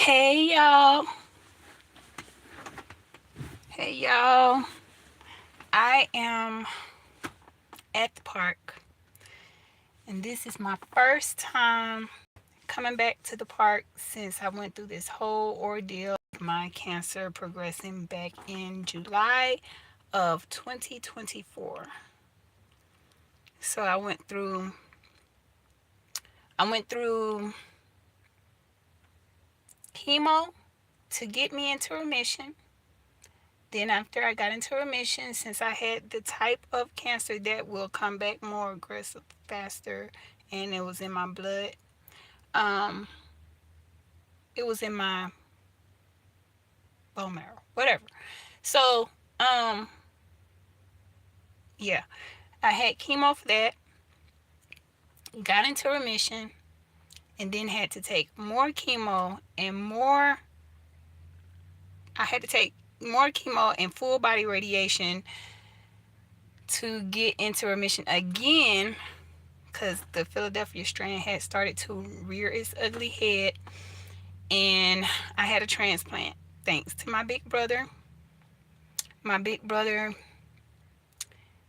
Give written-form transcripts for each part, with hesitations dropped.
Hey y'all. Hey y'all. I am at the park and this is my first time coming back to the park since I went through this whole ordeal of my cancer progressing back in July of 2024. So I went through chemo to get me into remission. Then after I got into remission, since I had the type of cancer that will come back more aggressive faster and it was in my blood, um, it was in my bone marrow, whatever. So, um, yeah, I had chemo for that, got into remission, and then had to take more chemo and more. I had to take more chemo and full body radiation to get into remission again because the Philadelphia strain had started to rear its ugly head, and I had a transplant thanks to my big brother. My big brother,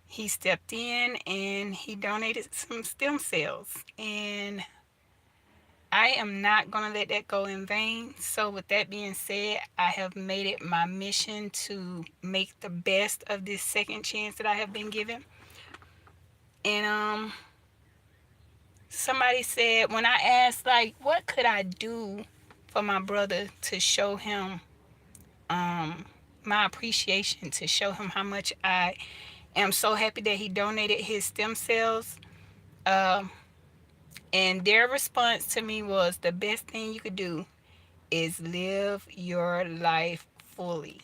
he stepped in and he donated some stem cells, and I am not going to let that go in vain. So with that being said, I have made it my mission to make the best of this second chance that I have been given. And somebody said, when I asked like what could I do for my brother to show him um my appreciation, to show him how much I am so happy that he donated his stem cells, um and their response to me was, the best thing you could do is live your life fully.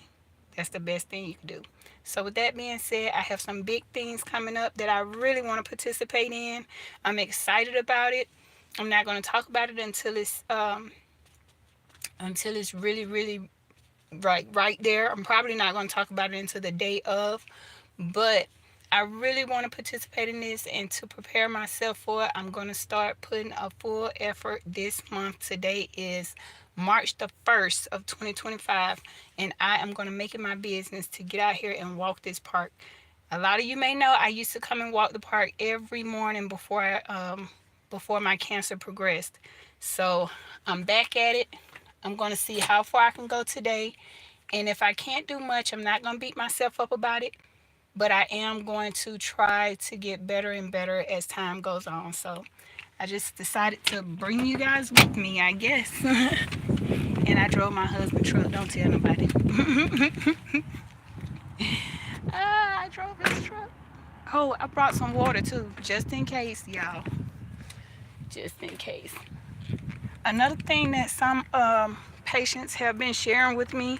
That's the best thing you can do. So with that being said, I have some big things coming up that I really want to participate in. I'm excited about it. I'm not going to talk about it until it's really really right there. I'm probably not going to talk about it until the day of, but I really want to participate in this, and to prepare myself for it, I'm going to start putting a full effort this month. Today is March the 1st of 2025, and I am going to make it my business to get out here and walk this park. A lot of you may know I used to come and walk the park every morning before my cancer progressed. So I'm back at it. I'm going to see how far I can go today. And if I can't do much, I'm not going to beat myself up about it, but I am going to try to get better and better as time goes on. So I just decided to bring you guys with me, I guess. And I drove my husband's truck. Don't tell nobody. I drove his truck. Oh, I brought some water too, just in case, y'all. Just in case. Another thing that some patients have been sharing with me,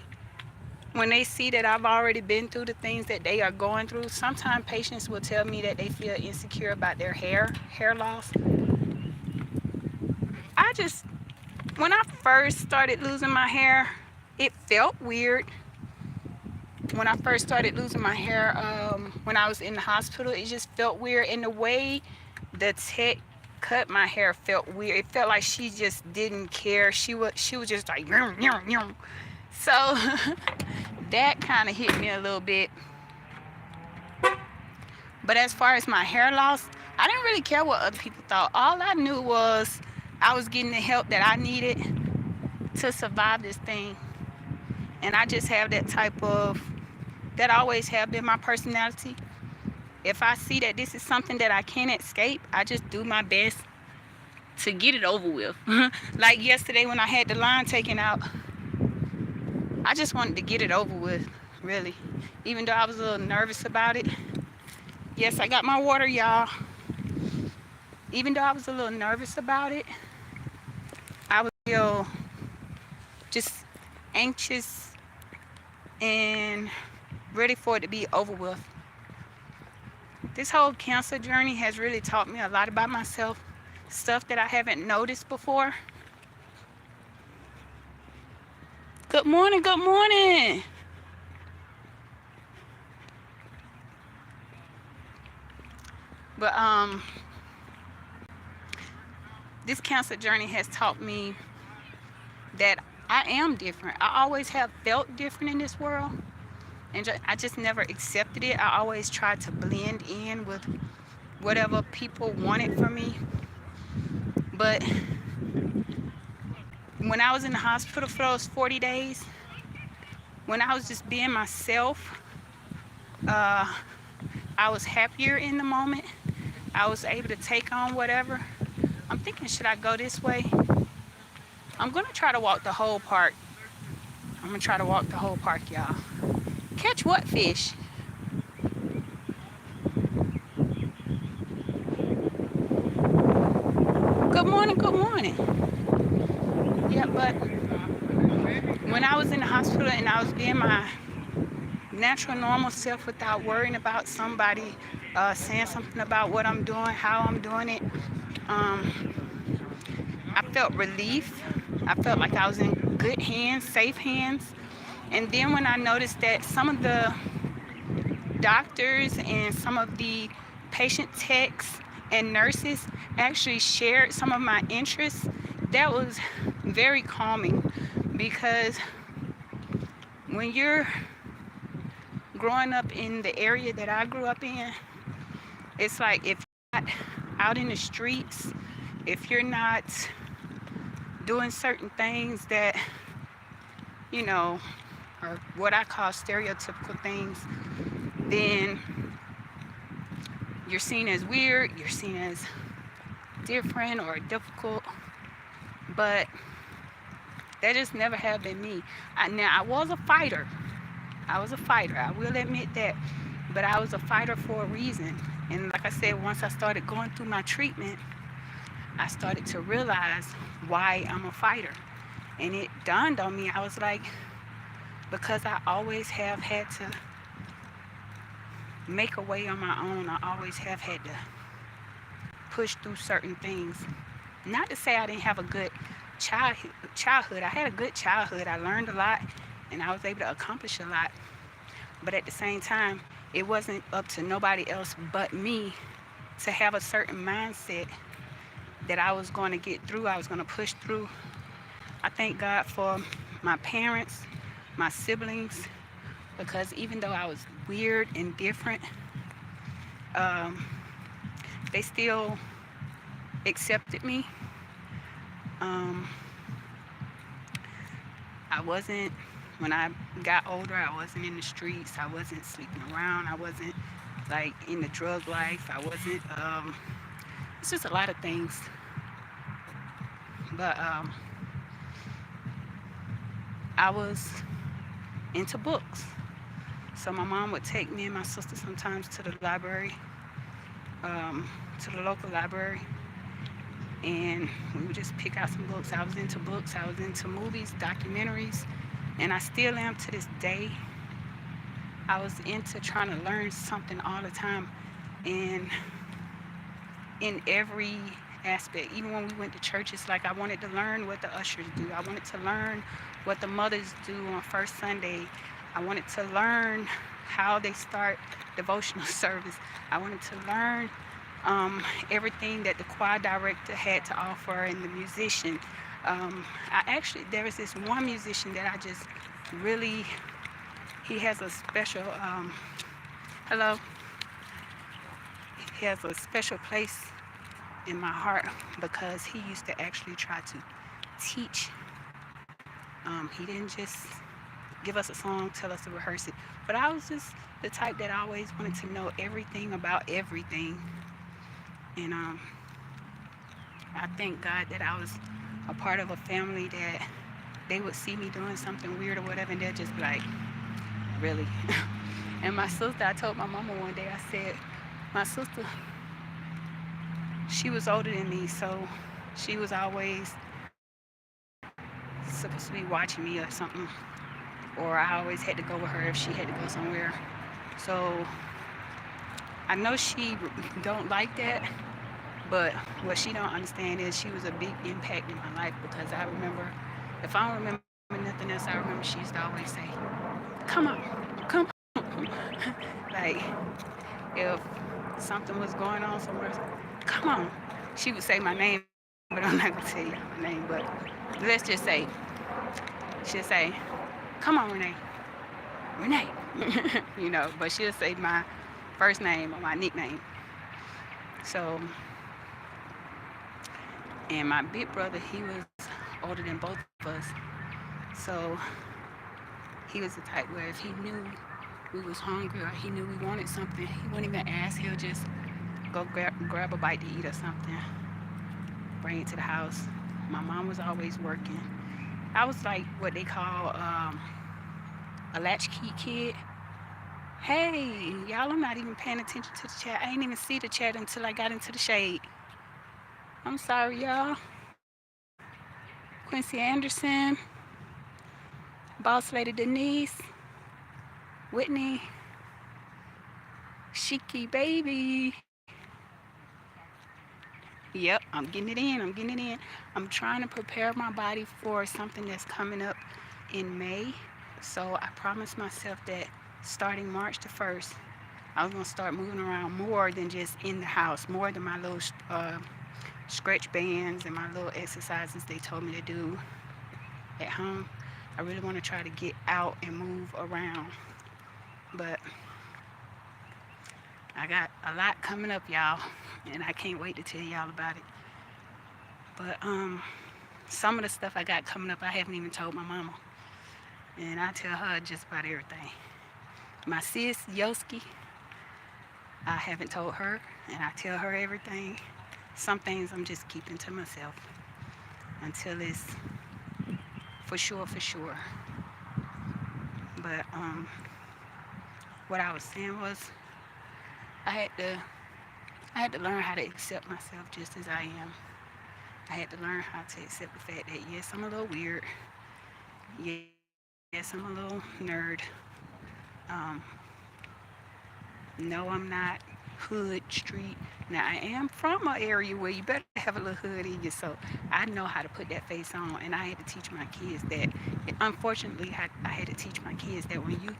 when they see that I've already been through the things that they are going through, sometimes patients will tell me that they feel insecure about their hair loss. I just, when I first started losing my hair, it felt weird. When I first started losing my hair, when I was in the hospital, it just felt weird. And the way the tech cut my hair felt weird. It felt like she just didn't care. She was just like, yum, yum, yum. So that kind of hit me a little bit. But as far as my hair loss, I didn't really care what other people thought. All I knew was I was getting the help that I needed to survive this thing. And I just have that always have been my personality. If I see that this is something that I can't escape, I just do my best to get it over with. Like yesterday when I had the line taken out, I just wanted to get it over with, really. Even though I was a little nervous about it. Yes, I got my water, y'all. Even though I was a little nervous about it, I was still just anxious and ready for it to be over with. This whole cancer journey has really taught me a lot about myself, stuff that I haven't noticed before. Good morning, good morning. But this cancer journey has taught me that I am different. I always have felt different in this world, and I just never accepted it. I always tried to blend in with whatever people wanted from me. But when I was in the hospital for those 40 days, when I was just being myself, uh, I was happier in the moment. I was able to take on whatever. I'm thinking, should I go this way? I'm gonna try to walk the whole park. I'm gonna try to walk the whole park, y'all. Catch what fish? Good morning, good morning. Yeah, but when I was in the hospital and I was being my natural, normal self without worrying about somebody saying something about what I'm doing, how I'm doing it, um, I felt relief. I felt like I was in good hands, safe hands. And then when I noticed that some of the doctors and some of the patient techs and nurses actually shared some of my interests, that was very calming, because when you're growing up in the area that I grew up in, it's like if you're not out in the streets, if you're not doing certain things that, you know, are what I call stereotypical things, then you're seen as weird, you're seen as different or difficult. But that just never have been me. Now, I was a fighter. I was a fighter. I will admit that. But I was a fighter for a reason. And like I said, once I started going through my treatment, I started to realize why I'm a fighter. And it dawned on me, I was like, because I always have had to make a way on my own. I always have had to push through certain things. Not to say I didn't have a good childhood. I had a good childhood. I learned a lot and I was able to accomplish a lot. But at the same time, it wasn't up to nobody else but me to have a certain mindset that I was going to get through, I was going to push through. I thank God for my parents, my siblings, because even though I was weird and different, um, they still accepted me. Um, I wasn't, when I got older, I wasn't in the streets. I wasn't sleeping around. I wasn't like in the drug life. I wasn't, it's just a lot of things. But I was into books. So my mom would take me and my sister sometimes to the library, to the local library, and we would just pick out some books. I was into books. I was into movies, documentaries, and I still am to this day. I was into trying to learn something all the time, and in every aspect. Even when we went to churches, like I wanted to learn what the ushers do. I wanted to learn what the mothers do on first Sunday. I wanted to learn how they start devotional service. I wanted to learn everything that the choir director had to offer and the musician. There was this one musician that I just really, he has a special, hello, he has a special place in my heart because he used to actually try to teach. He didn't just give us a song, tell us to rehearse it. But I was just the type that always wanted to know everything about everything. And I thank God that I was a part of a family that they would see me doing something weird or whatever, and they'll just be like, really? And my sister, I told my mama one day, I said, my sister, she was older than me, so she was always supposed to be watching me or something. Or I always had to go with her if she had to go somewhere. So I know she don't like that, but what she don't understand is she was a big impact in my life, because I remember, if I don't remember nothing else, I remember she used to always say, come on, come on. Like, if something was going on somewhere, come on. She would say my name, but I'm not gonna tell you my name, but let's just say She'll say, "Come on, Renee, Renee," but she'll say my first name or my nickname. So, and my big brother, he was older than both of us. So he was the type where if he knew we was hungry or he knew we wanted something, he wouldn't even ask. He'll just go grab a bite to eat or something, bring it to the house. My mom was always working. I was like what they call a latchkey kid. Hey, y'all, I'm not even paying attention to the chat. I ain't even see the chat until I got into the shade. I'm sorry, y'all. Quincy Anderson, Boss Lady Denise, Whitney, Shiki Baby. Yep, I'm getting it in. I'm getting it in. I'm trying to prepare my body for something that's coming up in May. So I promised myself that starting March the 1st, I was going to start moving around more than just in the house, more than my little stretch bands and my little exercises they told me to do at home. I really want to try to get out and move around. But I got a lot coming up, y'all, and I can't wait to tell y'all about it. But some of the stuff I got coming up, I haven't even told my mama, and I tell her just about everything. My sis Yoski, I haven't told her, and I tell her everything. Some things I'm just keeping to myself until it's for sure, for sure. But what I was saying was I had to I had to learn how to accept myself just as I am. I had to learn how to accept the fact that yes, I'm a little weird. Yes, I'm a little nerd. Um, no, I'm not hood street. Now I am from an area where you better have a little hood in you, so I know how to put that face on. And I had to teach my kids that. Unfortunately, I had to teach my kids that when you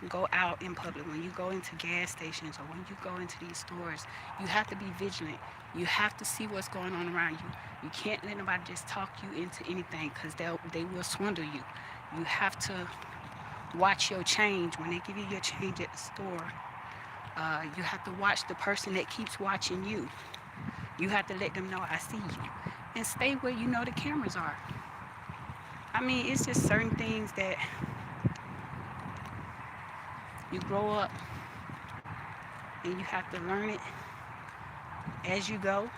go out in public, when you go into gas stations or when you go into these stores, you have to be vigilant. You have to see what's going on around you. You can't let nobody just talk you into anything because they will swindle you. You have to watch your change when they give you your change at the store. You have to watch the person that keeps watching you. You have to let them know I see you and stay where you know the cameras are. I mean, it's just certain things that you grow up and you have to learn it as you go.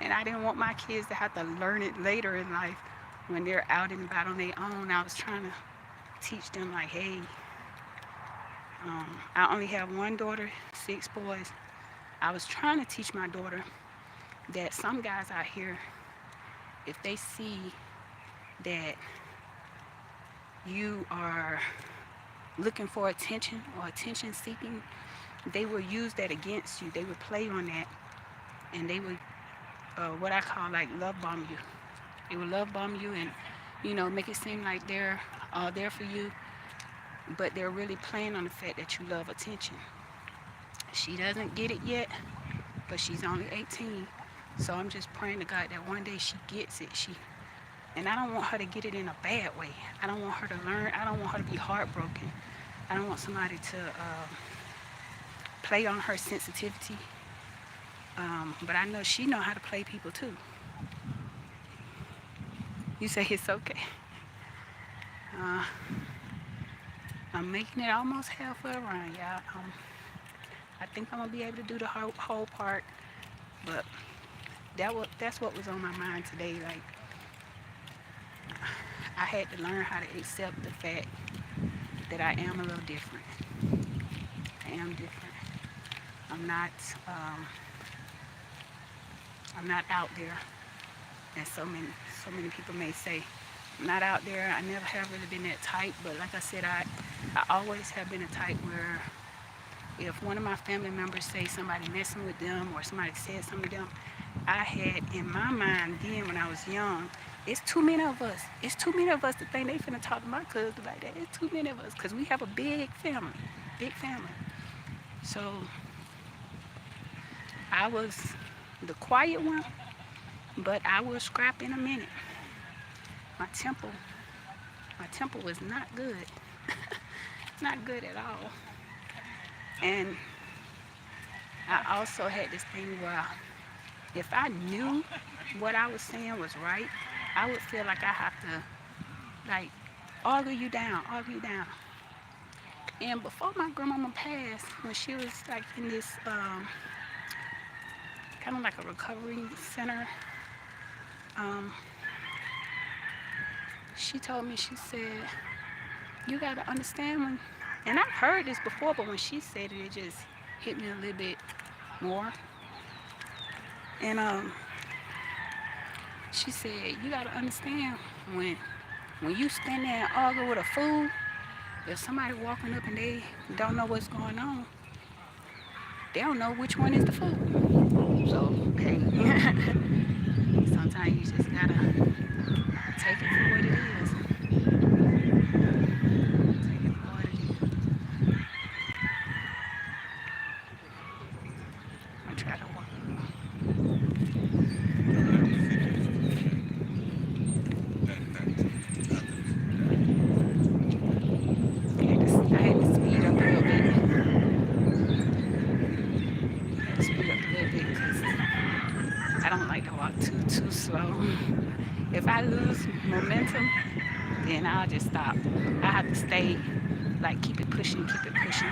And I didn't want my kids to have to learn it later in life when they're out and about on their own. I was trying to teach them like, hey, I only have one daughter, 6 boys. I was trying to teach my daughter that some guys out here, if they see that you are looking for attention or attention seeking, they will use that against you. They would play on that, and they would what I call like love bomb you. They would love bomb you and make it seem like they're there for you, but they're really playing on the fact that you love attention. She doesn't get it yet, but she's only 18. So I'm just praying to God that one day she gets it. And I don't want her to get it in a bad way. I don't want her to learn. I don't want her to be heartbroken. I don't want somebody to play on her sensitivity. But I know she know how to play people too. You say it's okay. Uh, I'm making it almost halfway around, y'all. I think I'm gonna be able to do the whole part, but that's what was on my mind today. Like I had to learn how to accept the fact that I am a little different. I am different. I'm not. Um, I'm not out there, as so many people may say. I'm not out there. I never have really been that type. But like I said, I always have been a type where if one of my family members say somebody messing with them or somebody said something to them, I had in my mind then when I was young, it's too many of us. It's too many of us to think they finna talk to my cousin like that. It's too many of us because we have a big family, big family. So I was the quiet one, but I will scrap in a minute. My temper My temper was not good. Not good at all. And I also had this thing where if I knew what I was saying was right, I would feel like I have to like argue you down. And before my grandmama passed, when she was like in this kind of like a recovery center, um, she told me, she said, you gotta understand when, and I've heard this before, but when she said it, it just hit me a little bit more. And she said, you gotta understand when you stand there and argue with a fool, if somebody walking up and they don't know what's going on, they don't know which one is the fool. So, hey, sometimes you just gotta take it for what it is. Take it for what it is. I try to walk. I had to speed up a little bit. I had to speed up a little bit because I don't like to walk too slow. If I lose momentum, then I'll just stop. I have to stay, like keep it pushing, keep it pushing.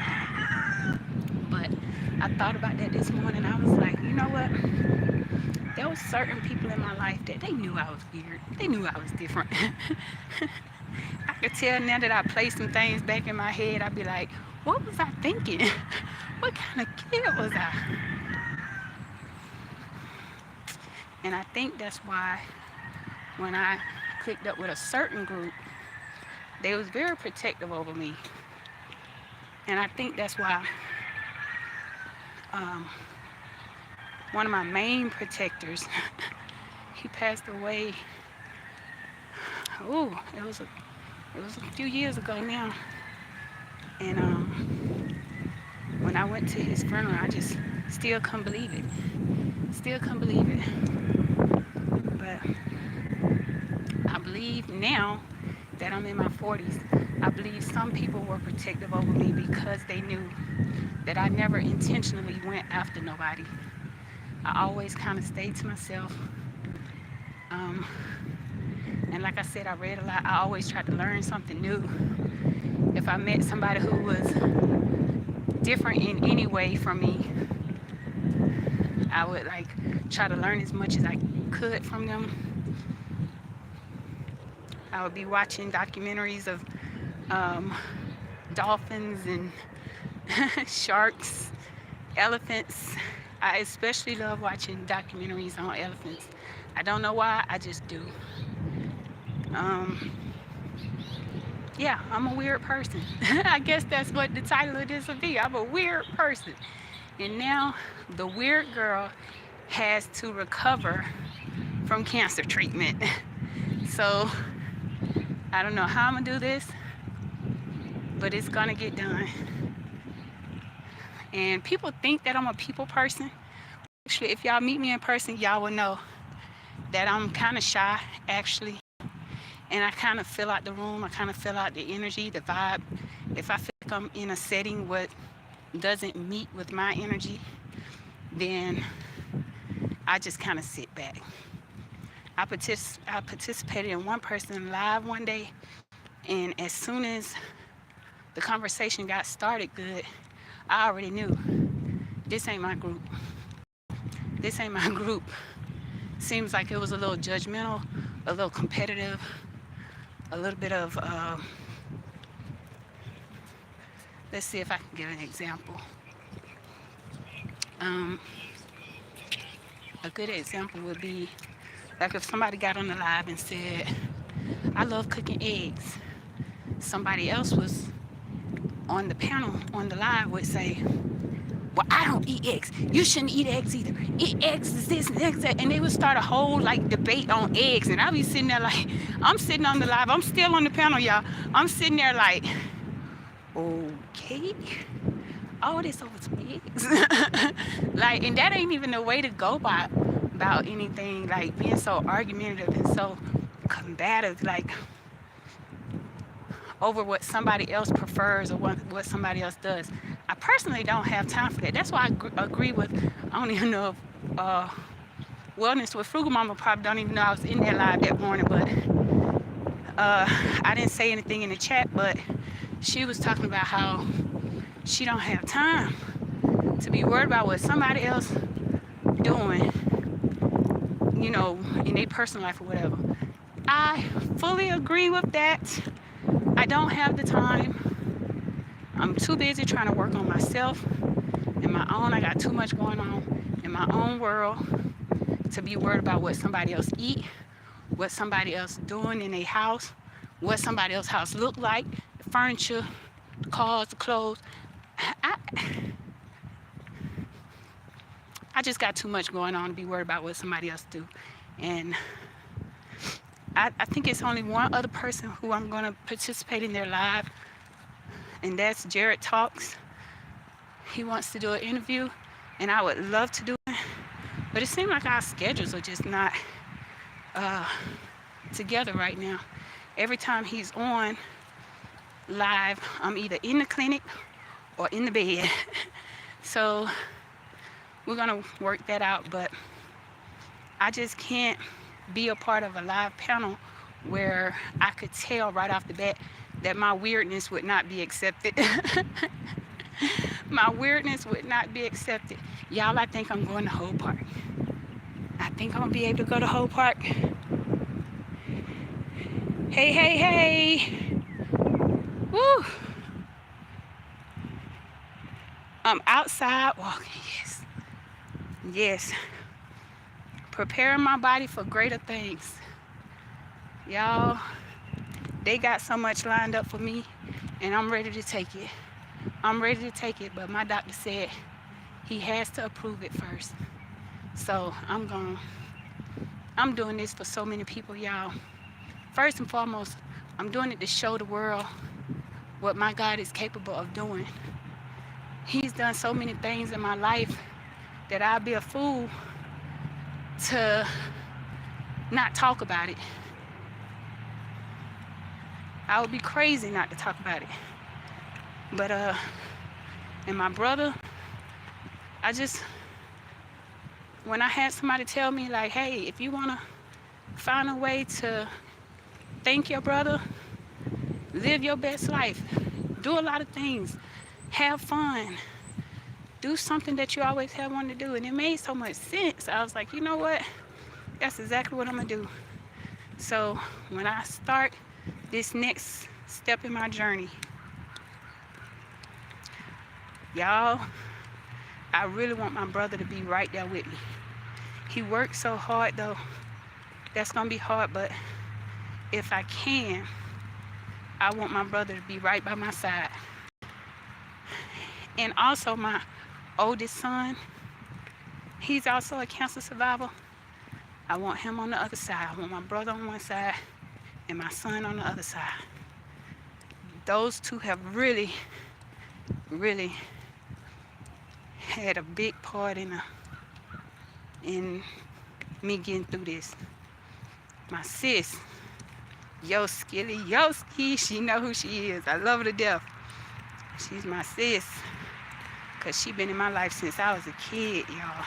But I thought about that this morning. I was like, you know what? There was certain people in my life that they knew I was weird. They knew I was different. I could tell now that I play some things back in my head. I'd be like, what was I thinking? What kind of kid was I? And I think that's why when I clicked up with a certain group, they was very protective over me. And I think that's why one of my main protectors, he passed away. Oh, it was a few years ago now. And when I went to his funeral, I just still couldn't believe it. Still couldn't believe it. But I believe now that I'm in my 40s, I believe some people were protective over me because they knew that I never intentionally went after nobody. I always kind of stayed to myself. And like I said, I read a lot. I always tried to learn something new. If I met somebody who was different in any way from me, I would like try to learn as much as I could from them. I would be watching documentaries of dolphins and sharks, elephants. I especially love watching documentaries on elephants. I don't know why, I just do. Yeah, I'm a weird person. I guess that's what the title of this will be. I'm a weird person. And now the weird girl has to recover from cancer treatment. So I don't know how I'm gonna do this, but it's gonna get done. And people think that I'm a people person. Actually, if y'all meet me in person, y'all will know that I'm kind of shy, actually. And I kind of fill out the room. I kind of fill out the energy, the vibe. If I feel like I'm in a setting what doesn't meet with my energy, then I just kind of sit back. I participated in one person live one day, and as soon as the conversation got started good, I already knew this ain't my group. This ain't my group. Seems like it was a little judgmental, a little competitive, a little bit of, let's see if I can give an example. A good example would be like if somebody got on the live and said, I love cooking eggs. Somebody else was on the panel, on the live, would say, well, I don't eat eggs. You shouldn't eat eggs either. Eat eggs is this and eggs that. And they would start a whole like debate on eggs. And I'll be sitting there like, I'm sitting on the live. I'm still on the panel, y'all. I'm sitting there like, okay, all this over some eggs. Like, and that ain't even the way to go about anything, like being so argumentative and so combative. Like, over what somebody else prefers or what somebody else does. I personally don't have time for that. That's why I agree with, I don't even know if Wellness with Frugal Mama probably don't even know I was in there live that morning, but I didn't say anything in the chat, but she was talking about how she don't have time to be worried about what somebody else doing, you know, in their personal life or whatever. I fully agree with that. I don't have the time. I'm too busy trying to work on myself and my own. I got too much going on in my own world to be worried about what somebody else eat, what somebody else doing in their house, what somebody else's house look like, the furniture, the cars, the clothes. I, I just got too much going on to be worried about what somebody else do. And I think it's only one other person who I'm going to participate in their live, and that's Jared Talks. He wants to do an interview, and I would love to do it, but it seems like our schedules are just not together right now. Every time he's on live, I'm either in the clinic or in the bed. So we're gonna work that out, but I just can't be a part of a live panel where I could tell right off the bat that my weirdness would not be accepted. My weirdness would not be accepted. Y'all, I think I'm going to Whole Park. I think I'm gonna be able to go to Whole Park. Hey, hey, hey. Woo. I'm outside walking, yes. Yes. Preparing my body for greater things. Y'all, they got so much lined up for me, and I'm ready to take it. I'm ready to take it, but my doctor said he has to approve it first. So I'm doing this for so many people, y'all. First and foremost, I'm doing it to show the world what my God is capable of doing. He's done so many things in my life that I'd be a fool to not talk about it. I would be crazy not to talk about it. But and my brother, when I had somebody tell me like, hey, if you wanna find a way to thank your brother, live your best life, do a lot of things, have fun, do something that you always have wanted to do. And it made so much sense. I was like, you know what? That's exactly what I'm gonna do. So when I start this next step in my journey, y'all, I really want my brother to be right there with me. He works so hard though. That's gonna be hard, but if I can, I want my brother to be right by my side. And also my oldest son, he's also a cancer survivor. I want him on the other side. I want my brother on one side and my son on the other side. Those two have really, really had a big part in me getting through this. My sis, Yoski, she know who she is. I love her to death. She's my sis, cause she been in my life since I was a kid, y'all.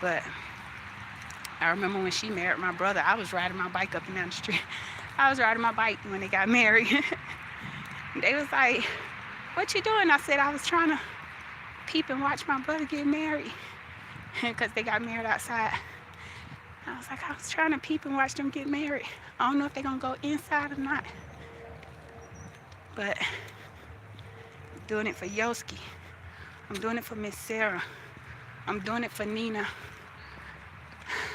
But I remember when she married my brother, I was riding my bike up and down the street. I was riding my bike when they got married. They was like, what you doing? I said, I was trying to peep and watch my brother get married, because they got married outside. I was like, I was trying to peep and watch them get married. I don't know if they're gonna go inside or not. But I'm doing it for Yoski. I'm doing it for Miss Sarah. I'm doing it for Nina.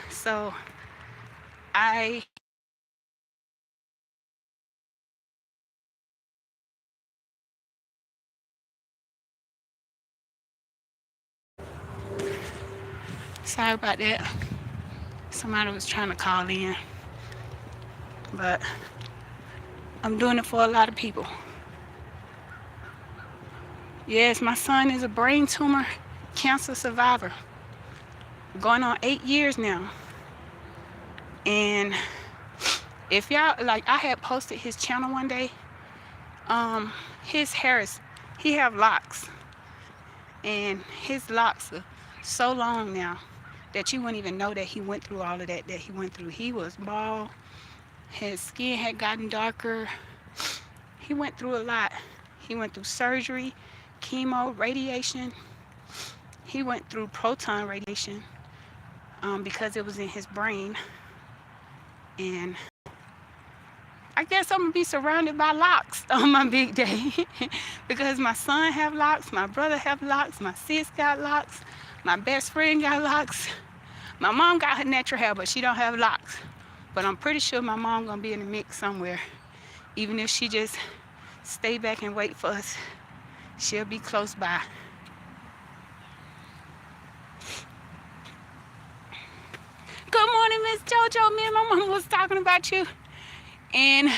So sorry about that. Somebody was trying to call in. But I'm doing it for a lot of people. Yes, my son is a brain tumor cancer survivor. Going on 8 years now. And if y'all, like, I had posted his channel one day, his hair is, he have locks, and his locks are so long now that you wouldn't even know that he went through all of that he went through. He was bald, his skin had gotten darker. He went through a lot. He went through surgery, chemo, radiation. He went through proton radiation because it was in his brain. And I guess I'm gonna be surrounded by locks on my big day because my son have locks, my brother have locks, my sis got locks, my best friend got locks. My mom got her natural hair, but she don't have locks. But I'm pretty sure my mom gonna be in the mix somewhere. Even if she just stay back and wait for us, she'll be close by. Good morning, Miss JoJo. Me and my mom was talking about you. And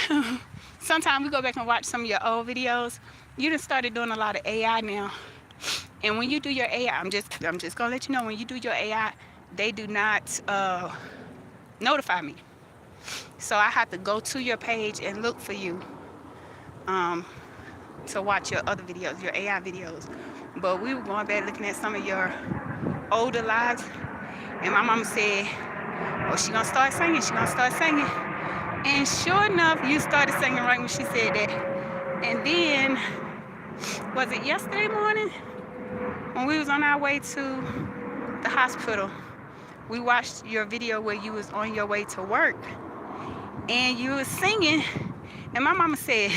sometimes we go back and watch some of your old videos. You done started doing a lot of AI now. And when you do your AI, I'm just gonna let you know, when you do your AI, they do not notify me. So I have to go to your page and look for you to watch your other videos, your AI videos. But we were going back looking at some of your older lives, and my mama said, oh, she gonna start singing, she gonna start singing. And sure enough, you started singing right when she said that. And then, was it yesterday morning? When we was on our way to the hospital, we watched your video where you was on your way to work. And you was singing, and my mama said,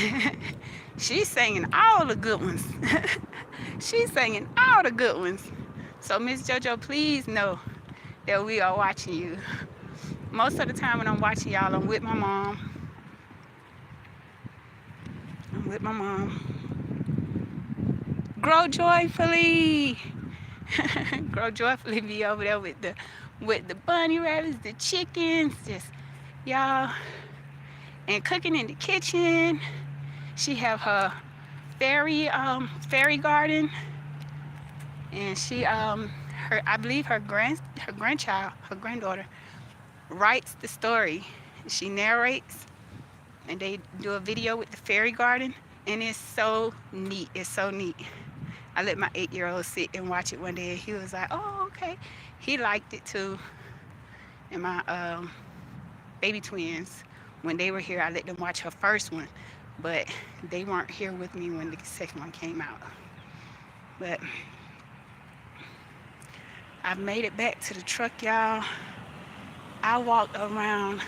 she's singing all the good ones. She's singing all the good ones. So Miss JoJo, please know that we are watching you. Most of the time when I'm watching y'all, I'm with my mom. I'm with my mom. Grow joyfully. Grow joyfully be over there with the bunny rabbits, the chickens, just y'all, and cooking in the kitchen. She have her fairy garden, and she I believe her granddaughter writes the story. She narrates, and they do a video with the fairy garden, and it's so neat. It's so neat. I let my 8-year-old sit and watch it one day, and he was like, oh, okay. He liked it too. And my baby twins, when they were here, I let them watch her first one, but they weren't here with me when the second one came out. But I made it back to the truck, y'all. I walked around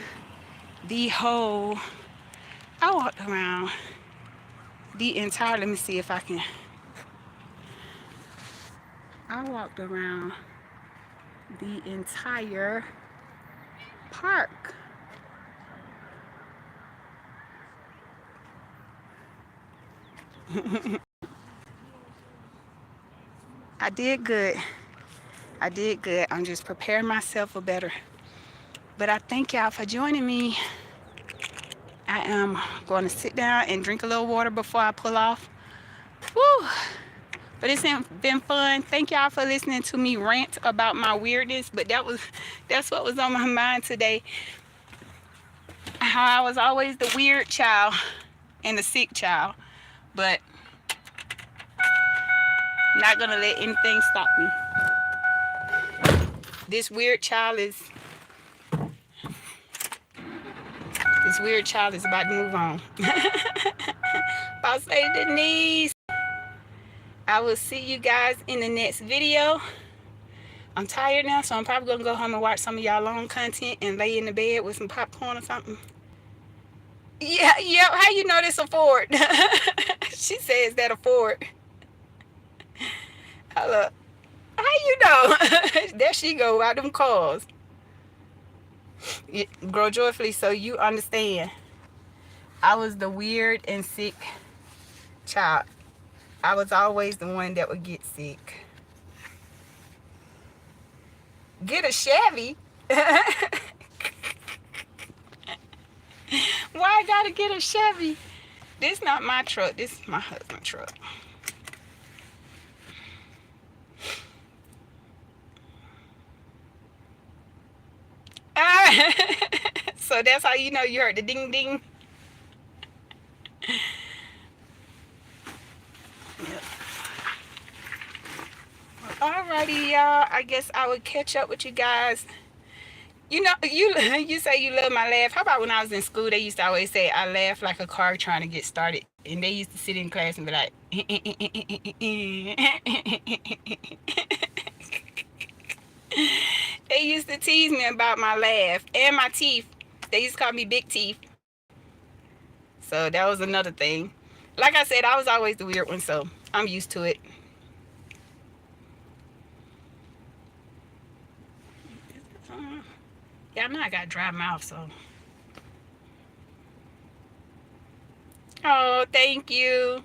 the entire, let me see if I can. I walked around the entire park. I did good. I'm just preparing myself for better. But I thank y'all for joining me. I am going to sit down and drink a little water before I pull off. Woo! But it's been fun. Thank y'all for listening to me rant about my weirdness. But that's what was on my mind today. How I was always the weird child and the sick child. But not gonna let anything stop me. This weird child is about to move on. Boss Lady Denise. I will see you guys in the next video. I'm tired now, so I'm probably gonna go home and watch some of y'all long content and lay in the bed with some popcorn or something. Yeah, how you know this a Ford? She says that a Ford. Hello. How you know? There she go, out them cars. Grow joyfully so you understand. I was the weird and sick child. I was always the one that would get sick. Get a Chevy? Why I gotta get a Chevy? This not my truck. This is my husband's truck. So that's how you know you heard the ding ding. Alrighty, y'all. I guess I would catch up with you guys. You know, you you say you love my laugh. How about when I was in school? They used to always say I laugh like a car trying to get started, and they used to sit in class and be like, they used to tease me about my laugh and my teeth. They used to call me big teeth. So that was another thing. Like I said, I was always the weird one, so I'm used to it. Yeah, I know I got dry mouth, so. Oh, thank you.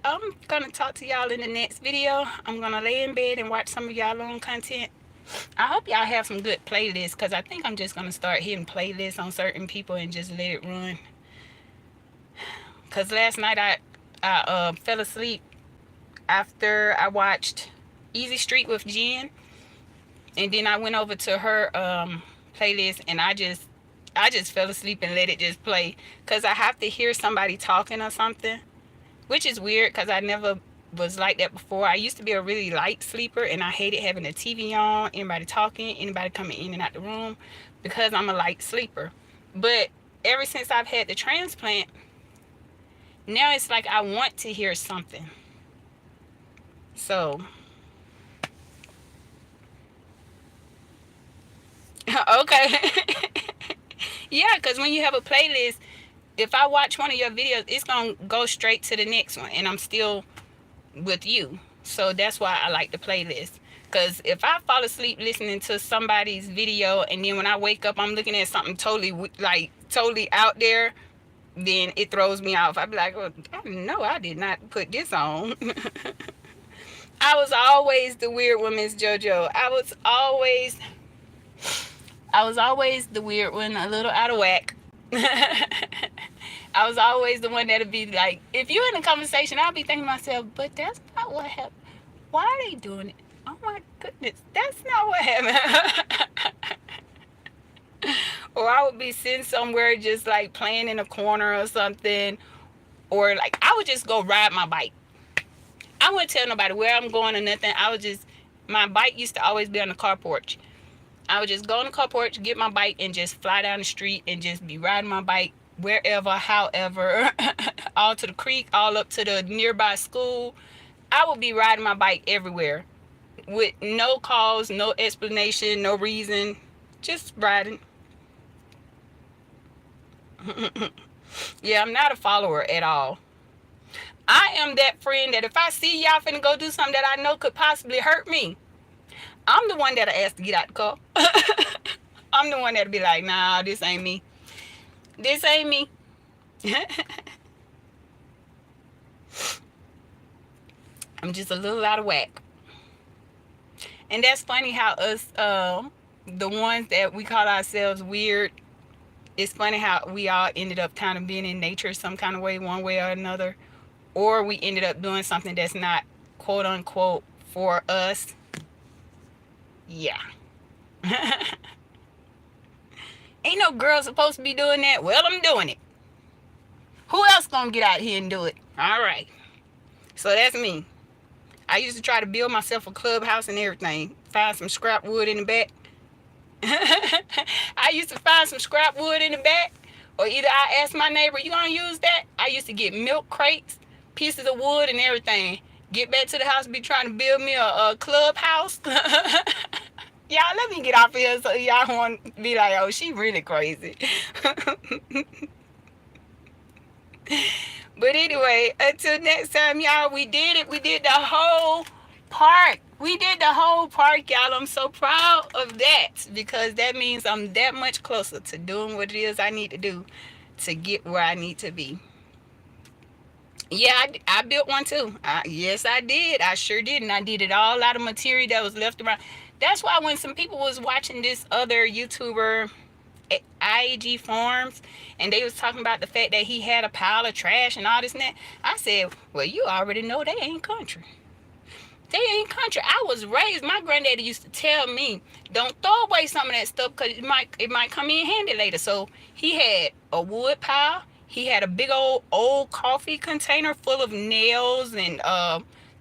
I'm gonna talk to y'all in the next video. I'm gonna lay in bed and watch some of y'all own content. I hope y'all have some good playlists, because I think I'm just gonna start hitting playlists on certain people and just let it run. Because last night I fell asleep after I watched Easy Street with Jen, and then I went over to her playlist, and I just fell asleep and let it just play, because I have to hear somebody talking or something, which is weird because I never was like that before. I used to be a really light sleeper, and I hated having the TV on, anybody talking, anybody coming in and out the room, because I'm a light sleeper. But ever since I've had the transplant, now it's like I want to hear something. So, okay. Yeah, because when you have a playlist, if I watch one of your videos, it's going to go straight to the next one, and I'm still with you. So that's why I like the playlist. Because if I fall asleep listening to somebody's video, and then when I wake up I'm looking at something totally out there, then it throws me off. I'd be like, oh, no, I did not put this on. I was always the weird one, Miss JoJo. I was always the weird one, a little out of whack. I was always the one that'd be like, if you're in a conversation, I'll be thinking to myself, but that's not what happened. Why are they doing it? Oh my goodness, that's not what happened. Or I would be sitting somewhere just like playing in a corner or something, or like I would just go ride my bike. I wouldn't tell nobody where I'm going or nothing. My bike used to always be on the car porch. I would just go on the car porch, get my bike, and just fly down the street and just be riding my bike wherever, however, all to the creek, all up to the nearby school. I would be riding my bike everywhere with no cause, no explanation, no reason, just riding. Yeah, I'm not a follower at all. I am that friend that if I see y'all finna go do something that I know could possibly hurt me, I'm the one that'll ask to get out the car. I'm the one that'll be like, nah, this ain't me. This ain't me. I'm just a little out of whack. And that's funny how us, the ones that we call ourselves weird, it's funny how we all ended up kind of being in nature some kind of way, one way or another. Or we ended up doing something that's not quote unquote for us. Yeah. Ain't no girl supposed to be doing that. Well, I'm doing it. Who else gonna get out here and do it? All right. So that's me. I used to try to build myself a clubhouse and everything. Find some scrap wood in the back. I used to find some scrap wood in the back. Or either I asked my neighbor, you gonna use that? I used to get milk crates, pieces of wood and everything. Get back to the house, be trying to build me a clubhouse. Y'all, let me get off here so y'all won't be like, oh, she really crazy. But anyway, until next time, y'all, we did it. We did the whole park. We did the whole park, y'all. I'm so proud of that, because that means I'm that much closer to doing what it is I need to do to get where I need to be. Yeah, I built one too. Yes, I did. I sure did. And I did it all out of material that was left around. That's why when some people was watching this other YouTuber, IAG Farms, and they was talking about the fact that he had a pile of trash and all this and that, I said, well, you already know they ain't country. They ain't country. I was raised, my granddaddy used to tell me, don't throw away some of that stuff because it might come in handy later. So he had a wood pile. He had a big old coffee container full of nails and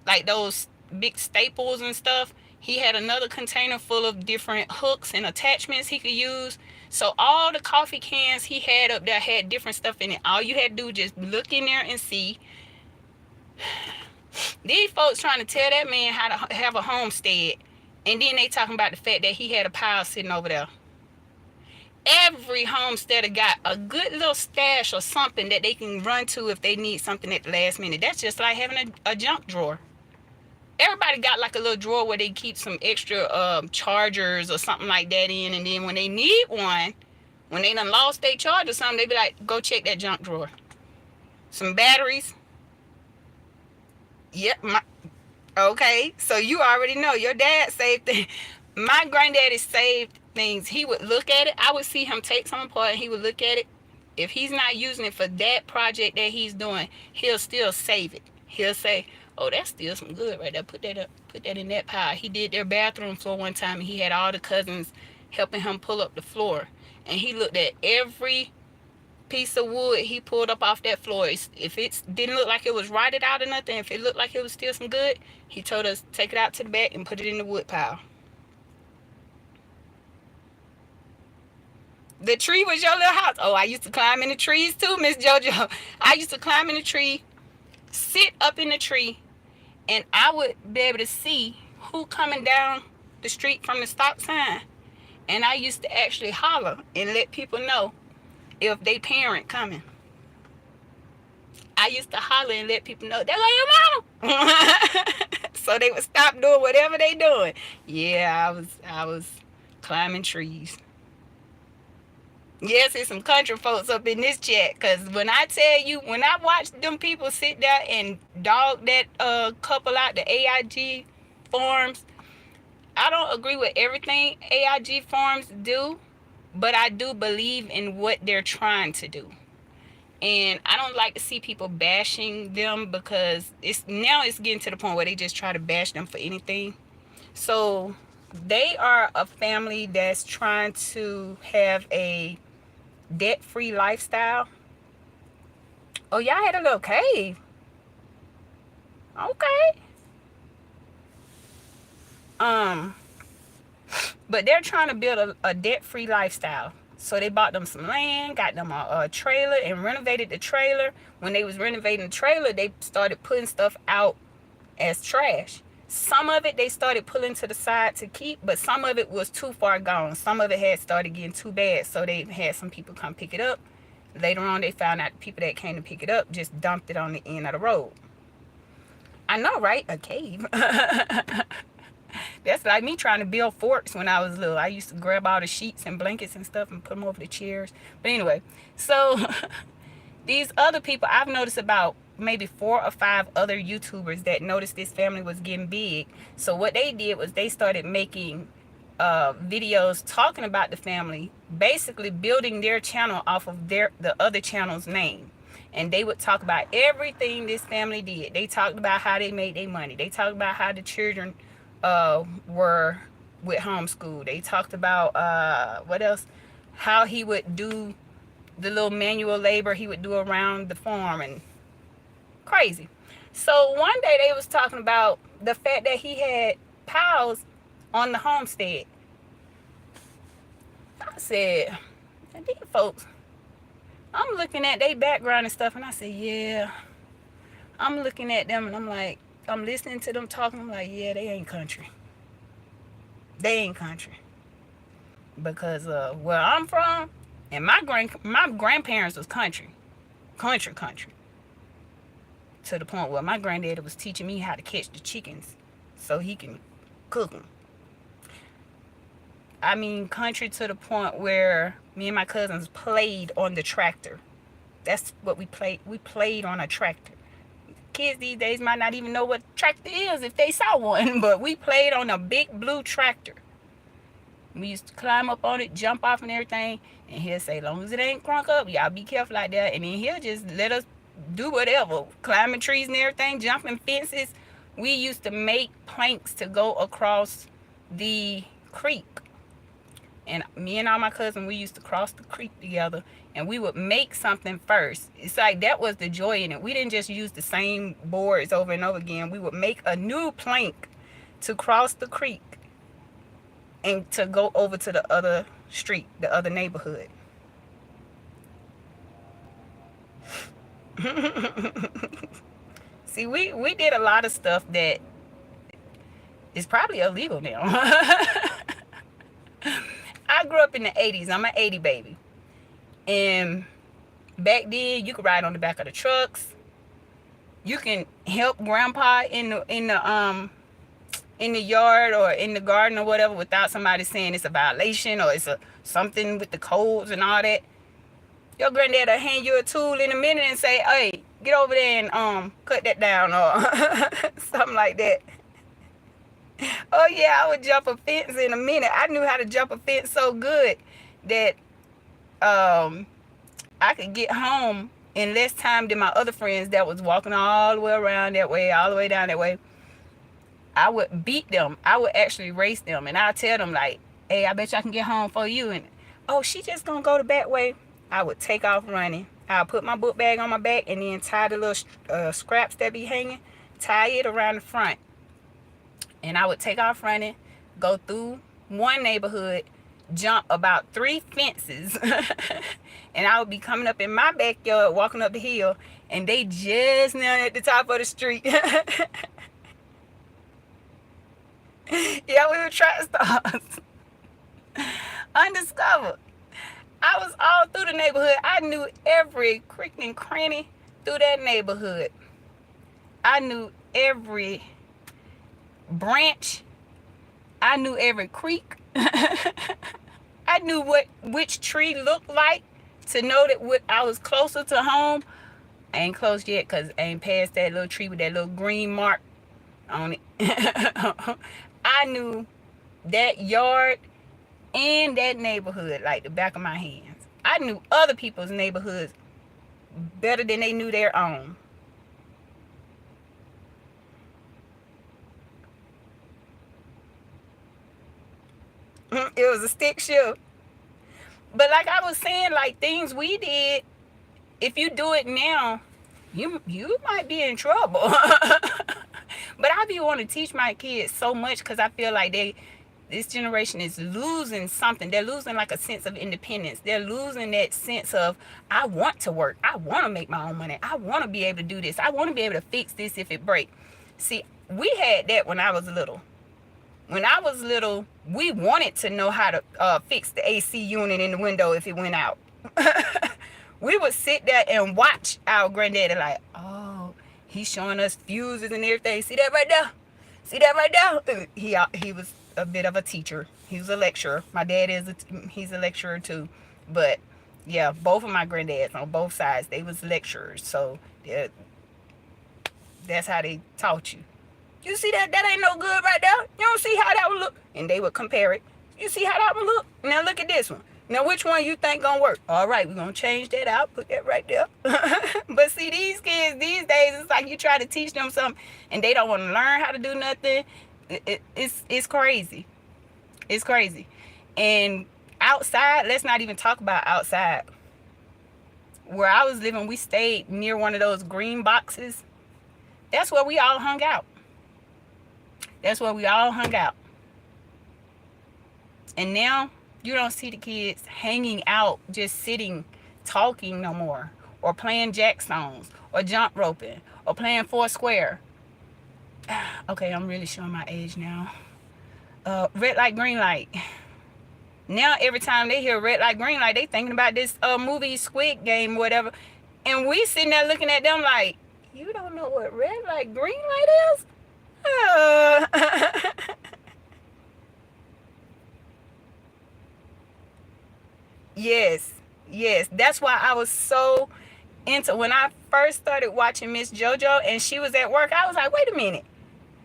like those big staples and stuff. He had another container full of different hooks and attachments he could use. So all the coffee cans he had up there had different stuff in it. All you had to do was just look in there and see. These folks trying to tell that man how to have a homestead, and then they talking about the fact that he had a pile sitting over there. Every homesteader got a good little stash or something that they can run to if they need something at the last minute. That's just like having a junk drawer. Everybody got like a little drawer where they keep some extra chargers or something like that in, and then when they need one, when they done lost their charger or something, they be like, go check that junk drawer. Some batteries. Yep. Okay, so you already know your dad saved things. My granddaddy saved things. He would look at it. I would see him take something apart and he would look at it. If he's not using it for that project that he's doing, he'll still save it. He'll say, oh, that's still some good right there. Put that up, put that in that pile. He did their bathroom floor one time and he had all the cousins helping him pull up the floor. And he looked at every piece of wood he pulled up off that floor. If it didn't look like it was rotted out or nothing, if it looked like it was still some good, he told us take it out to the back and put it in the wood pile. The tree was your little house. Oh, I used to climb in the trees too, Miss JoJo. I used to climb in the tree, sit up in the tree, and I would be able to see who coming down the street from the stop sign. And I used to actually holler and let people know if they parent coming. I used to holler and let people know, there go your mama. So they would stop doing whatever they doing. Yeah, I was climbing trees. Yes, there's some country folks up in this chat, because when I tell you, when I watch them people sit there and dog that couple out, the AIG forums, I don't agree with everything AIG forums do, but I do believe in what they're trying to do. And I don't like to see people bashing them, because it's getting to the point where they just try to bash them for anything. So they are a family that's trying to have a debt-free lifestyle. Oh, y'all had a little cave. Okay. But they're trying to build a debt-free lifestyle. So they bought them some land, got them a trailer, and renovated the trailer. When they was renovating the trailer, they started putting stuff out as trash. Some of it they started pulling to the side to keep, but some of it was too far gone. Some of it had started getting too bad, so they had some people come pick it up. Later on, they found out the people that came to pick it up just dumped it on the end of the road. I know, right? A cave. That's like me trying to build forts when I was little. I used to grab all the sheets and blankets and stuff and put them over the chairs. But anyway, so these other people, I've noticed about maybe 4 or 5 other YouTubers that noticed this family was getting big. So what they did was they started making videos talking about the family, basically building their channel off of the other channel's name. And they would talk about everything this family did. They talked about how they made their money. They talked about how the children were with homeschool. They talked about what else? How he would do the little manual labor he would do around the farm, and crazy. So one day they was talking about the fact that he had pals on the homestead. I said, these folks, I'm looking at their background and stuff, and I said, yeah. I'm looking at them and I'm like, I'm listening to them talking. I'm like, yeah, they ain't country. They ain't country. Because where I'm from, and my grandparents was country. Country. To the point where my granddaddy was teaching me how to catch the chickens so he can cook them. I mean, country to the point where me and my cousins played on the tractor. That's what we played. We played on a tractor. Kids these days might not even know what tractor is if they saw one, but we played on a big blue tractor. We used to climb up on it, jump off and everything, and he'll say, as long as it ain't crunk up, y'all be careful like that. And then he'll just let us do whatever, climbing trees and everything, jumping fences. We used to make planks to go across the creek. And me and all my cousins, we used to cross the creek together and we would make something first. It's like that was the joy in it. We didn't just use the same boards over and over again. We would make a new plank to cross the creek and to go over to the other street, the other neighborhood. See, we did a lot of stuff that is probably illegal now. I grew up in the 80s. I'm an 80 baby. And back then you could ride on the back of the trucks. You can help grandpa in the yard or in the garden or whatever without somebody saying it's a violation or it's a something with the codes and all that. Your granddad will hand you a tool in a minute and say, hey, get over there and cut that down or something like that. Oh yeah, I would jump a fence in a minute. I knew how to jump a fence so good that I could get home in less time than my other friends that was walking all the way around that way, all the way down that way. I would beat them. I would actually race them, and I'd tell them like, hey, I bet you I can get home for you. And oh, she just gonna go the back way. I would take off running. I'll put my book bag on my back and then tie the little scraps that be hanging, tie it around the front. And I would take off running, go through one neighborhood, jump about 3 fences, and I would be coming up in my backyard, walking up the hill, and they just now at the top of the street. Yeah, we were track stars. Undiscovered. I was all through the neighborhood. I knew every creek and cranny through that neighborhood. I knew every branch. I knew every creek. I knew which tree looked like to know that I was closer to home. I ain't close yet because I ain't past that little tree with that little green mark on it. I knew that yard and that neighborhood like the back of my hands. I knew other people's neighborhoods better than they knew their own. It was a stick shift. But like I was saying, like things we did, if you do it now, you might be in trouble. But I be wanting to teach my kids so much because I feel like this generation is losing something. They're losing like a sense of independence. They're losing that sense of, I want to work. I want to make my own money. I want to be able to do this. I want to be able to fix this if it breaks. See, we had that when I was little. When I was little, we wanted to know how to fix the AC unit in the window if it went out. We would sit there and watch our granddaddy like, oh, he's showing us fuses and everything. See that right there? See that right there? He was a bit of a teacher. He was a lecturer. My dad he's a lecturer too. But yeah, both of my granddads on both sides, they was lecturers. So that's how they taught you. You see that? That ain't no good right there. You don't see how that would look? And they would compare it. You see how that would look? Now look at this one. Now which one you think gonna work? All right, we're gonna change that out. Put that right there. But see, these kids these days, it's like you try to teach them something and they don't want to learn how to do nothing. It's crazy. It's crazy. And outside, let's not even talk about outside. Where I was living, we stayed near one of those green boxes. That's where we all hung out. That's where we all hung out. And now you don't see the kids hanging out, just sitting, talking no more, or playing jackstones, or jump roping, or playing Foursquare. Okay, I'm really showing my age now. Red light, green light. Now every time they hear red light, green light, they thinking about this movie Squid Game, whatever. And we sitting there looking at them like, you don't know what red light, green light is? Yes. That's why I was so into when I first started watching Miss JoJo and she was at work. I was like, wait a minute.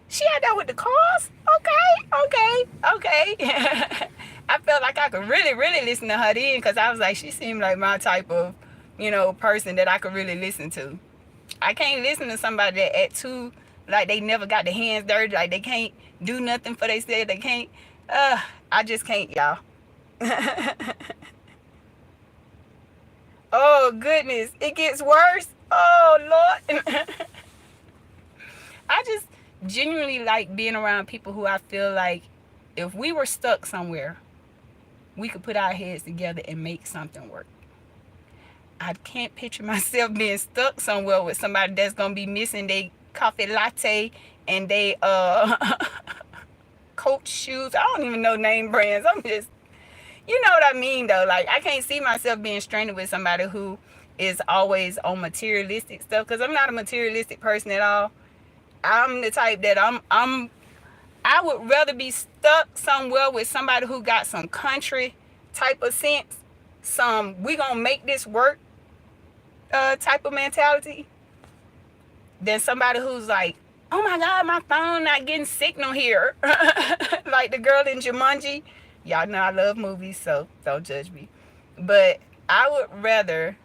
She had that with the cars? Okay. I felt like I could really listen to her then because I was like, she seemed like my type of, person that I could really listen to. I can't listen to somebody that at two, like they never got their hands dirty, like they can't do nothing for themselves. They can't. I just can't, y'all. Oh goodness, it gets worse. Oh Lord. I just genuinely like being around people who I feel like if we were stuck somewhere, we could put our heads together and make something work. I can't picture myself being stuck somewhere with somebody that's gonna be missing their coffee latte and they coach shoes. I don't even know name brands. I'm just, you know what I mean though. Like I can't see myself being stranded with somebody who is always on materialistic stuff because I'm not a materialistic person at all. I'm the type that I would rather be stuck somewhere with somebody who got some country type of sense, some we gonna make this work type of mentality, than somebody who's like, oh my God, my phone not getting signal here. Like the girl in Jumanji. Y'all know I love movies, so don't judge me. But I would rather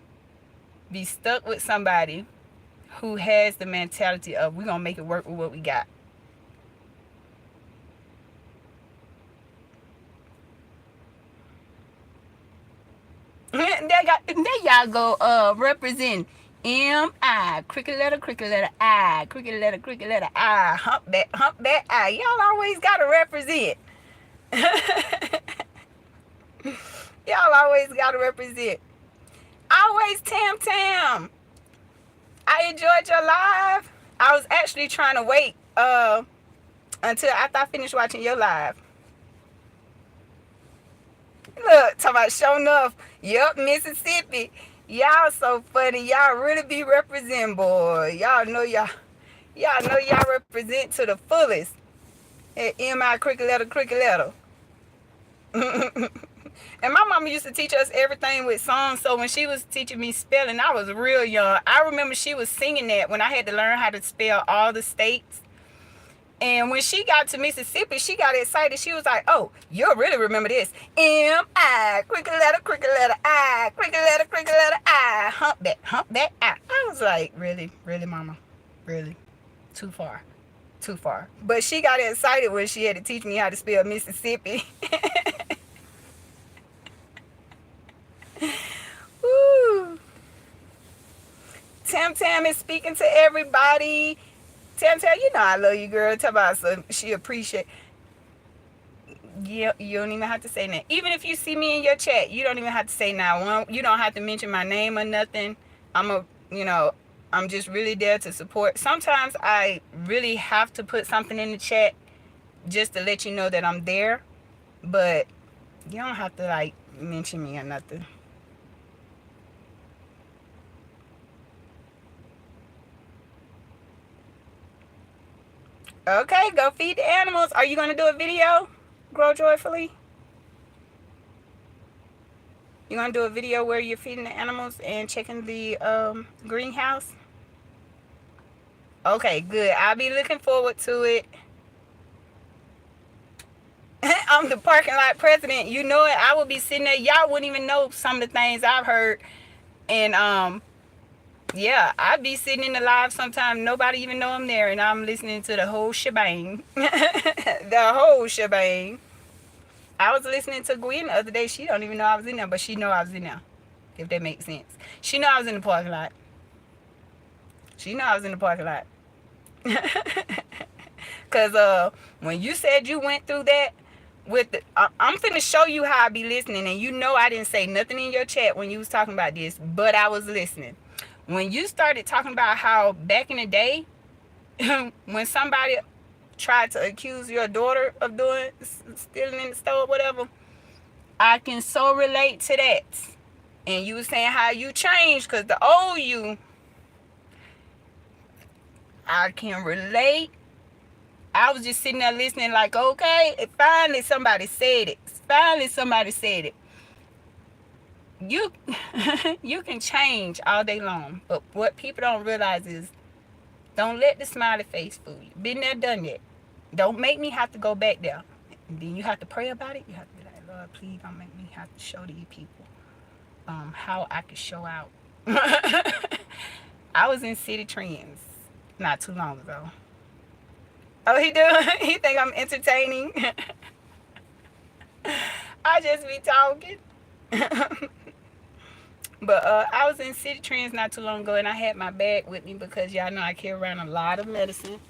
be stuck with somebody who has the mentality of we're gonna make it work with what we got. There y'all go represent M-I, cricket letter I, cricket letter I, hump that I. Y'all always gotta represent. Y'all always gotta represent. Always Tam Tam. I enjoyed your live. I was actually trying to wait until after I finished watching your live. Look, talking about show enough. Yup, Mississippi. Y'all so funny. Y'all really be representing, boy. Y'all know y'all represent to the fullest. At M-I cricket letter. And my mama used to teach us everything with songs. So when she was teaching me spelling, I was real young. I remember she was singing that when I had to learn how to spell all the states. And when she got to Mississippi, she got excited. She was like, oh, you'll really remember this. M-I, cricket letter I, cricket letter I, hump that I. I was like, really, mama? Really? Too far. But she got excited when she had to teach me how to spell Mississippi. Woo. Tam Tam is speaking to everybody. Tam, you know I love you, girl. Tell about so she appreciate. Yeah, you don't even have to say that. Even if you see me in your chat, you don't even have to say now. You don't have to mention my name or nothing. I'm just really there to support. Sometimes I really have to put something in the chat just to let you know that I'm there. But you don't have to like mention me or nothing. Okay, go feed the animals. Are you going to do a video? Grow Joyfully? You going to do a video where you're feeding the animals and checking the greenhouse? Okay, good. I'll be looking forward to it. I'm the parking lot president. You know it. I will be sitting there. Y'all wouldn't even know some of the things I've heard. And yeah, I'd be sitting in the live sometime. Nobody even know I'm there, and I'm listening to the whole shebang. The whole shebang. I was listening to Gwen the other day. She don't even know I was in there, but she know I was in there. If that makes sense. She know I was in the parking lot. Cause when you said you went through that with the, I'm finna show you how I be listening, and you know I didn't say nothing in your chat when you was talking about this, but I was listening. When you started talking about how back in the day, when somebody tried to accuse your daughter of doing stealing in the store or whatever, I can so relate to that. And you were saying how you changed, because the old you, I can relate. I was just sitting there listening like, okay, finally somebody said it. You you can change all day long, but what people don't realize is don't let the smiley face fool you. Been there, done that. Don't make me have to go back there. And then you have to pray about it. You have to be like, Lord, please don't make me have to show these people how I can show out. I was in City Trends not too long ago. Oh, he do? He think I'm entertaining? I just be talking. But I was in City Trends not too long ago, and I had my bag with me because y'all know I carry around a lot of medicine.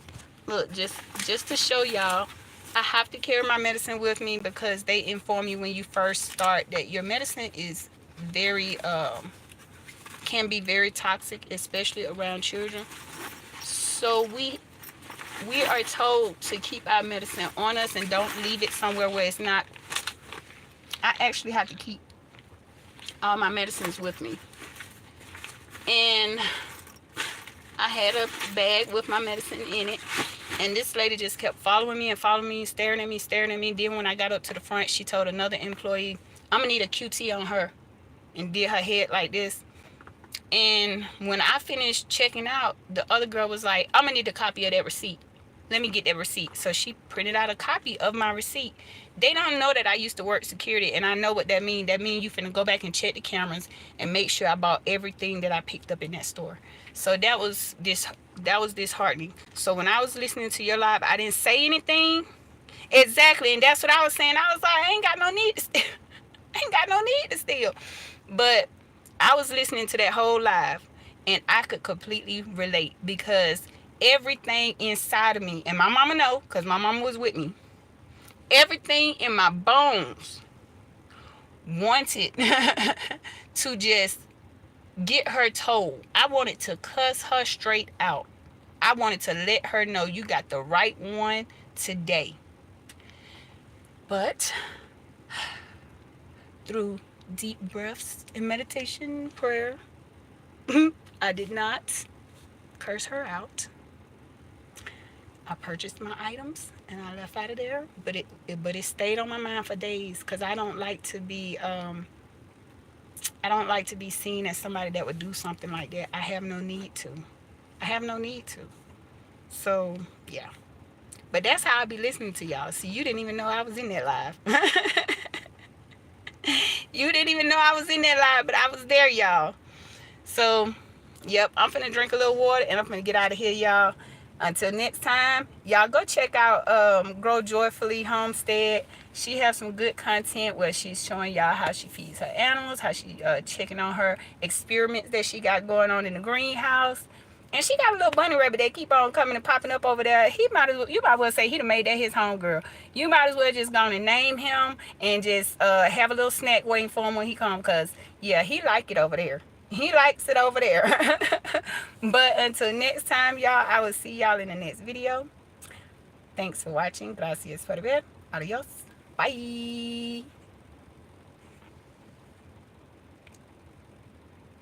Look, just to show y'all, I have to carry my medicine with me because they inform you when you first start that your medicine is very can be very toxic, especially around children. So we are told to keep our medicine on us and don't leave it somewhere where it's not. I actually have to keep all my medicines with me. And I had a bag with my medicine in it. And this lady just kept following me and following me, staring at me, staring at me. Then when I got up to the front, she told another employee, I'm gonna need a QT on her, and did her head like this. And when I finished checking out, the other girl was like, I'm gonna need a copy of that receipt. Let me get that receipt. So she printed out a copy of my receipt. They don't know that I used to work security, and I know what that means. That means you finna go back and check the cameras and make sure I bought everything that I picked up in that store. So that was disheartening. So when I was listening to your live, I didn't say anything. Exactly, and that's what I was saying. I was like, I ain't got no need to steal. I ain't got no need to steal. But I was listening to that whole live, and I could completely relate because everything inside of me, and my mama know, because my mama was with me, everything in my bones wanted to just get her told. I wanted to cuss her straight out. I wanted to let her know you got the right one today. But through deep breaths and meditation, prayer, I did not curse her out. I purchased my items and I left out of there, but it stayed on my mind for days because I don't like to be seen as somebody that would do something like that. I have no need to. I have no need to. So yeah, but that's how I be listening to y'all. See, you didn't even know I was in that live. You didn't even know I was in that live, but I was there, y'all. So yep, I'm finna drink a little water and I'm finna get out of here, y'all. Until next time, y'all go check out Grow Joyfully Homestead. She has some good content where she's showing y'all how she feeds her animals, how she checking on her experiments that she got going on in the greenhouse. And she got a little bunny rabbit that keep on coming and popping up over there. You might as well say he done made that his home girl. You might as well just go and name him and just have a little snack waiting for him when he come, because yeah, he like it over there. He likes it over there. But until next time, y'all, I will see y'all in the next video. Thanks for watching. Gracias por ver. Adios. Bye.